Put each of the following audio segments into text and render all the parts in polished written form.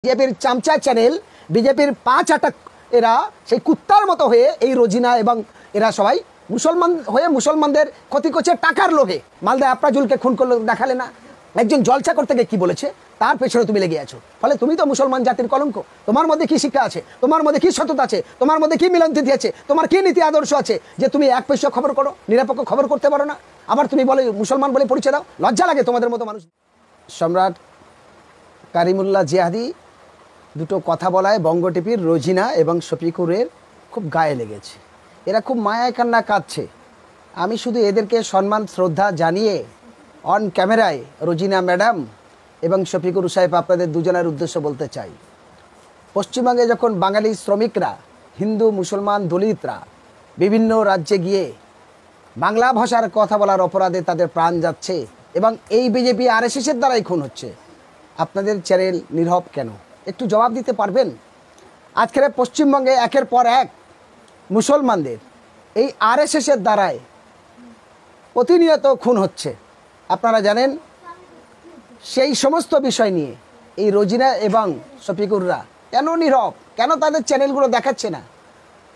বিজেপির চামচা চ্যানেল, বিজেপির পাঁচ আটা এরা সেই কুত্তার মতো হয়ে এই রোজিনা এবং এরা সবাই মুসলমান হয়ে মুসলমানদের ক্ষতি করছে টাকার লোভে। মালদায় আফরাজুলকে খুন করলো, দেখালে না? একজন জলসা করতে গিয়ে কি বলেছে, তার পেছনে তুমি লেগে আছো। ফলে তুমি তো মুসলমান জাতির কলঙ্ক। তোমার মধ্যে কি শিক্ষা আছে, তোমার মধ্যে কি সততা আছে, তোমার মধ্যে কি মিলনতিথি আছে, তোমার কি নীতি আদর্শ আছে যে তুমি এক পয়সা খবর করো, নিরপেক্ষ খবর করতে পারো না? আবার তুমি বলে মুসলমান বলে পরিচয় দাও। লজ্জা লাগে তোমাদের মতো মানুষ। সম্রাট কারিমুল্লাহ জিহাদি দুটো কথা বলায় বঙ্গ টিভির রোজিনা এবং শফিকুরের খুব গায়ে লেগেছে। এরা খুব মায়ায় কান্না কাঁদছে। আমি শুধু এদেরকে সম্মান শ্রদ্ধা জানিয়ে অন ক্যামেরায় রোজিনা ম্যাডাম এবং শফিকুর সাহেব আপনাদের দুজনের উদ্দেশ্য বলতে চাই, পশ্চিমবঙ্গে যখন বাঙালি শ্রমিকরা, হিন্দু মুসলমান দলিতরা বিভিন্ন রাজ্যে গিয়ে বাংলা ভাষার কথা বলার অপরাধে তাদের প্রাণ যাচ্ছে এবং এই বিজেপি আরএসএসের দ্বারাই খুন হচ্ছে, আপনাদের চ্যানেল নীরব কেন? একটু জবাব দিতে পারবেন? আজকের পশ্চিমবঙ্গে একের পর এক মুসলমানদের এই আরএসএসের দ্বারায় প্রতিনিয়ত খুন হচ্ছে। আপনারা জানেন, সেই সমস্ত বিষয় নিয়ে এই রোজিনা এবং শফিকুররা কেন নীরব, কেন তাদের চ্যানেলগুলো দেখাচ্ছে না?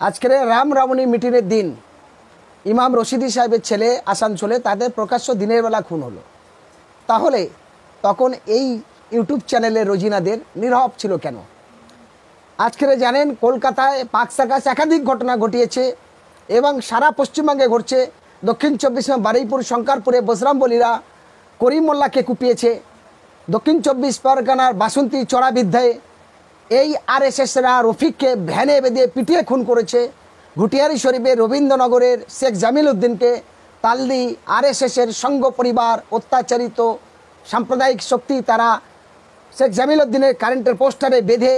আজকের রাম রামণী মিটিংয়ের দিন ইমাম রশিদি সাহেবের ছেলে আসানসোলে তাদের প্রকাশ্য দিনের বেলা খুন হলো, তাহলে তখন এই ইউটিউব চ্যানেলে রোজিনাদের নীরব ছিল কেন? আজকের জানেন, কলকাতায় পাক সার্কাস একাধিক ঘটনা ঘটিয়েছে এবং সারা পশ্চিমবঙ্গে ঘটছে। দক্ষিণ 24 বারুইপুর শঙ্করপুরে বজরাম বলিরা করিম মোল্লাকে কুপিয়েছে। দক্ষিণ 24 পরগনার বাসন্তী চড়াবিদ্যায় এই আরএসএসরা রফিককে ভ্যানে বেঁধে পিটিয়ে খুন করেছে। ঘুটিয়ারি শরীফের রবীন্দ্রনগরের শেখ জামিল উদ্দিনকে তালদি আরএসএসের সঙ্গ পরিবার অত্যাচারিত সাম্প্রদায়িক শক্তি তারা শেখ জামিল উদ্দিনের কারেন্টের পোস্টারে বেঁধে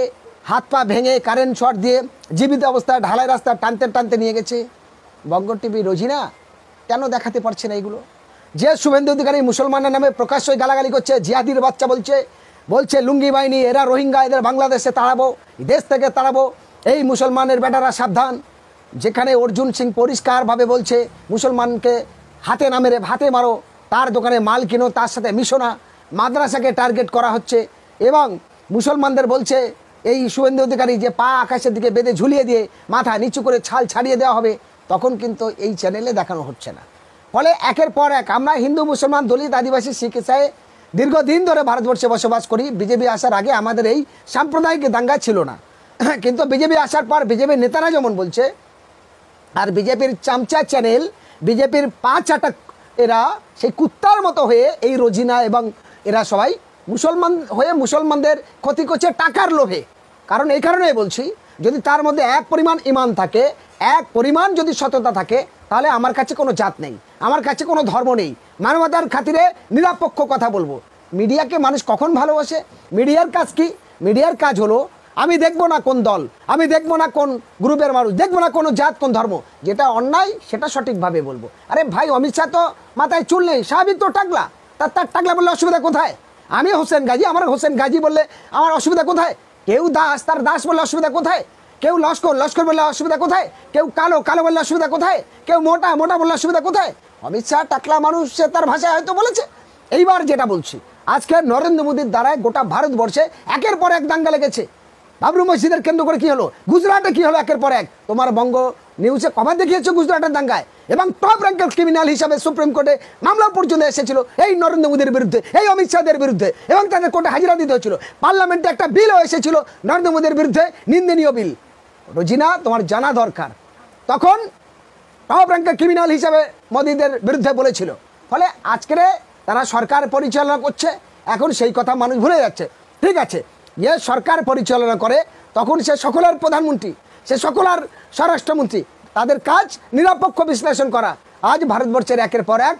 হাত পা ভেঙে কারেন্ট শর্ট দিয়ে জীবিত অবস্থায় ঢালাই রাস্তা টানতে টানতে নিয়ে গেছে। বঙ্গ টিভি রোজিনা কেন দেখাতে পারছে না এগুলো? যে শুভেন্দু অধিকারী মুসলমানের নামে প্রকাশ্যই গালাগালি করছে, জিহাদির বাচ্চা বলছে লুঙ্গি বাহিনী, এরা রোহিঙ্গা, এদের বাংলাদেশে তাড়াবো, দেশ থেকে তাড়াবো, এই মুসলমানের বেটারা সাবধান। যেখানে অর্জুন সিং পরিষ্কারভাবে বলছে মুসলমানকে হাতে না মেরে ভাতে মারো, তার দোকানে মাল কিনো, তার সাথে মিশো না, মাদ্রাসাকে টার্গেট করা হচ্ছে। এবং মুসলমানদের বলছে এই শুভেন্দু অধিকারী যে পা আকাশের দিকে বেঁধে ঝুলিয়ে দিয়ে মাথা নিচু করে ছাল ছাড়িয়ে দেওয়া হবে, তখন কিন্তু এই চ্যানেলে দেখানো হচ্ছে না। ফলে একের পর এক আমরা হিন্দু মুসলমান দলিত আদিবাসী শিখ ইসাই দীর্ঘদিন ধরে ভারতবর্ষে বসবাস করি। বিজেপি আসার আগে আমাদের এই সাম্প্রদায়িক দাঙ্গা ছিল না, কিন্তু বিজেপি আসার পর বিজেপির নেতারা যেমন বলছে, আর বিজেপির চামচা চ্যানেল, বিজেপির পাঁচ আটা এরা সেই কুত্তার মতো হয়ে এই রোজিনা এবং এরা সবাই মুসলমান হয়ে মুসলমানদের ক্ষতি করছে টাকার লোভে। কারণ এই কারণেই বলছি, যদি তার মধ্যে এক পরিমাণ ইমান থাকে, এক পরিমাণ যদি সততা থাকে, তাহলে আমার কাছে কোনো জাত নেই, আমার কাছে কোনো ধর্ম নেই, মানবতার খাতিরে নিরপেক্ষ কথা বলবো। মিডিয়াকে মানুষ কখন ভালোবাসে? মিডিয়ার কাজ কি? মিডিয়ার কাজ হলো আমি দেখবো না কোন দল, আমি দেখবো না কোন গ্রুপের মানুষ, দেখবো না কোনো জাত কোন ধর্ম, যেটা অন্যায় সেটা সঠিকভাবে বলবো। আরে ভাই, অমিত শাহ তো মাথায় চুল নেই, স্বাভাবিক তো টাকলা, তার টাকলা বললে অসুবিধা কোথায়? আমি হোসেন গাজী, আমার হোসেন গাজী বললে আমার অসুবিধা কোথায়? কেউ দাস, তার দাস বললে অসুবিধা কোথায়? কেউ লস্কর বললে অসুবিধা কোথায়? কেউ কালো বললে অসুবিধা কোথায়? কেউ মোটা বললে অসুবিধা কোথায়? অমিত শাহ টাকলা মানুষ, সে তার ভাষায় হয়তো বলেছে। এইবার যেটা বলছি, আজকে নরেন্দ্র মোদীর দ্বারায় গোটা ভারতবর্ষে একের পর এক দাঙ্গা লেগেছে। বাবরি মসজিদের কেন্দ্র করে কি হলো, গুজরাটে কি হলো, একের পর এক। তোমার বঙ্গ নিউজে কভার দেখিয়েছে গুজরাটের দাঙ্গায়, এবং টপ র্যাঙ্কের ক্রিমিনাল হিসাবে সুপ্রিম কোর্টে মামলা পর্যন্ত এসেছিল এই নরেন্দ্র মোদীর বিরুদ্ধে, এই অমিত শাহের বিরুদ্ধে, এবং তাদের কোর্টে হাজিরা দিতে হয়েছিল। পার্লামেন্টে একটা বিলও এসেছিল নরেন্দ্র মোদীর বিরুদ্ধে, নিন্দনীয় বিল। রোজিনা, তোমার জানা দরকার, তখন টপ র্যাঙ্কের ক্রিমিনাল হিসাবে মোদীদের বিরুদ্ধে বলেছিল। ফলে আজকের তারা সরকার পরিচালনা করছে, এখন সেই কথা মানুষ ভুলে যাচ্ছে। ঠিক আছে, যে সরকার পরিচালনা করে তখন সে সকলের প্রধানমন্ত্রী, সে সকলের স্বরাষ্ট্রমন্ত্রী, তাদের কাজ নিরপেক্ষ বিশ্লেষণ করা। আজ ভারতবর্ষের একের পর এক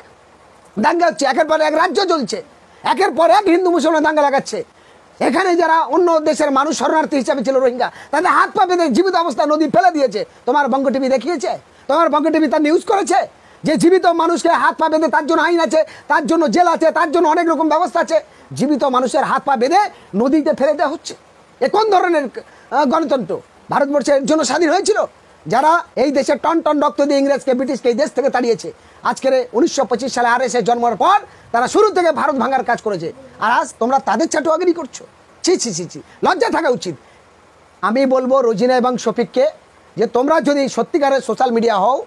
দাঙ্গা হচ্ছে, একের পর এক রাজ্য জ্বলছে, একের পর এক হিন্দু মুসলমান দাঙ্গা লাগাচ্ছে। এখানে যারা অন্য দেশের মানুষ শরণার্থী হিসাবে ছিল রোহিঙ্গা, তাদের হাত পা বেঁধে জীবিত অবস্থায় নদী ফেলে দিয়েছে। তোমার বঙ্গ টিভি দেখিয়েছে, তোমার বঙ্গ টিভি তার নিউজ করেছে যে জীবিত মানুষকে হাত পা বেঁধে, তার জন্য আইন আছে, তার জন্য জেল আছে, তার জন্য অনেক রকম ব্যবস্থা আছে। জীবিত মানুষের হাত পা বেঁধে নদীতে ফেলে দেওয়া হচ্ছে। এ কোন ধরনের গণতন্ত্র? ভারতবর্ষের জন্য স্বাধীন হয়েছিল যারা এই দেশে টন টন রক্ত দিয়ে ইংরেজকে, ব্রিটিশকে এই দেশ থেকে তাড়িয়েছে। আজকের 1925 সালে আরএসএস জন্মের পর তারা শুরু থেকে ভারত ভাঙার কাজ করেছে, আর আজ তোমরা তাদের চাটুয়াগিরি করছো। ছি ছি ছি ছি, লজ্জা থাকা উচিত। আমি বলবো রোজিনা এবং শফিককে যে তোমরা যদি সত্যিকারের সোশ্যাল মিডিয়া হও,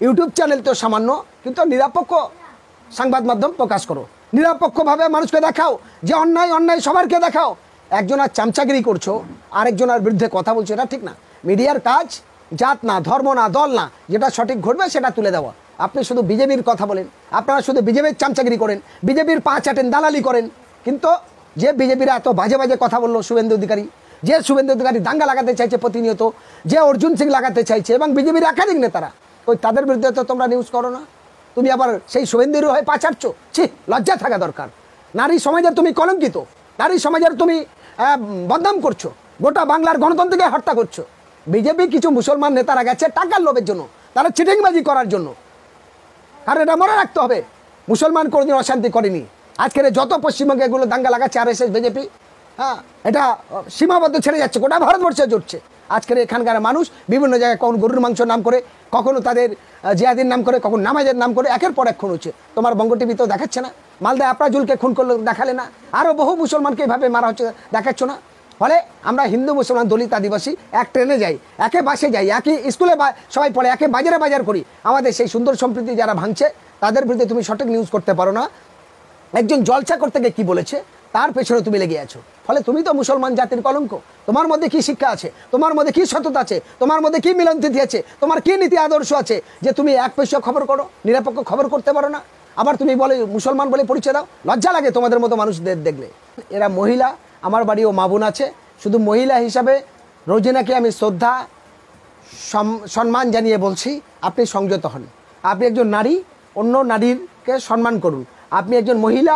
ইউটিউব চ্যানেল তো সামান্য, কিন্তু নিরপেক্ষ সংবাদ মাধ্যম প্রকাশ করো, নিরপেক্ষভাবে মানুষকে দেখাও যে অন্যায় অন্যায় সবারকে দেখাও। একজনের চামচাগিরি করছো, আরেকজনের বিরুদ্ধে কথা বলছো, এটা ঠিক না। মিডিয়ার কাজ জাত না, ধর্ম না, দল না, যেটা সঠিক ঘটবে সেটা তুলে দেওয়া। আপনি শুধু বিজেপির কথা বলেন, আপনারা শুধু বিজেপির চামচাগিরি করেন, বিজেপির পা চাটেন, দালালি করেন। কিন্তু যে বিজেপিরা এত বাজে বাজে কথা বললো, শুভেন্দু অধিকারী, যে শুভেন্দু অধিকারী দাঙ্গা লাগাতে চাইছে প্রতিনিয়ত, যে অর্জুন সিং লাগাতে চাইছে, এবং বিজেপির একাধিক নেতারা, ওই তাদের বিরুদ্ধে তো তোমরা নিউজ করো না। তুমি আবার সেই শুভেন্দুর হয়ে পা চাটছো, ছি, লজ্জা থাকা দরকার। নারী সমাজের তুমি কলঙ্কিত, নারী সমাজের তুমি বদনাম করছো, গোটা বাংলার গণতন্ত্রকে হত্যা করছো। বিজেপি কিছু মুসলমান নেতারা গেছে টাকার লোভের জন্য, তারা চিটিংবাজি করার জন্য। কারণ এটা মনে রাখতে হবে, মুসলমান কোনোদিন অশান্তি করেনি। আজকের যত পশ্চিমবঙ্গে এগুলো দাঙ্গা লাগাচ্ছে আরএসএস বিজেপি, হ্যাঁ, এটা সীমাবদ্ধ ছেড়ে যাচ্ছে, গোটা ভারতবর্ষে জুটছে। আজকের এখানকার মানুষ বিভিন্ন জায়গায় কখন গরুর মাংস নাম করে, কখনো তাদের জিয়াদির নাম করে, কখন নামাজের নাম করে, একের পর এক খুন হচ্ছে। তোমার বঙ্গ টিভি তো দেখাচ্ছে না? মালদা আপ্রাজুলকে খুন করলো দেখালে না? আরও বহু মুসলমানকে এভাবে মারা হচ্ছে, দেখাচ্ছ না? ফলে আমরা হিন্দু মুসলমান দলিত আদিবাসী এক ট্রেনে যাই, একে বাসে যাই, একই স্কুলে সবাই পড়ে, একে বাজারে বাজার করি। আমাদের সেই সুন্দর সম্প্রীতি যারা ভাঙছে, তাদের বিরুদ্ধে তুমি সঠিক নিউজ করতে পারো না। একজন জলসা করতে গিয়ে কী বলেছে তার পেছনে তুমি লেগে আছো। ফলে তুমি তো মুসলমান জাতির কলঙ্ক। তোমার মধ্যে কি শিক্ষা আছে? তোমার মধ্যে কি সততা আছে? তোমার মধ্যে কি মিলনতিথি আছে? তোমার কি নীতি আদর্শ আছে যে তুমি এক পয়সা খবর করো, নিরপেক্ষ খবর করতে পারো না? আবার তুমি বলে মুসলমান বলে পরিচয় দাও। লজ্জা লাগে তোমাদের মতো মানুষদের দেখলে। এরা মহিলা, আমার বাড়িও মা বোন আছে। শুধু মহিলা হিসাবে রোজিনাকে আমি শ্রদ্ধা সম্মান জানিয়ে বলছি, আপনি সংযত হন। আপনি একজন নারী, অন্য নারীকে সম্মান করুন। আপনি একজন মহিলা,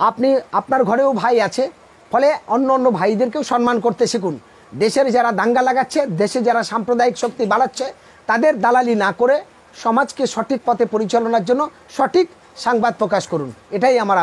আপনি আপনার ঘরেও ভাই আছে, ফলে অন্য অন্য ভাইদেরকেও সম্মান করতে শিখুন। দেশের যারা দাঙ্গা লাগাচ্ছে, দেশে যারা সাম্প্রদায়িক শক্তি বাড়াচ্ছে, তাদের দালালি না করে সমাজকে সঠিক পথে পরিচালনার জন্য সঠিক সংবাদ প্রকাশ করুন। এটাই আমার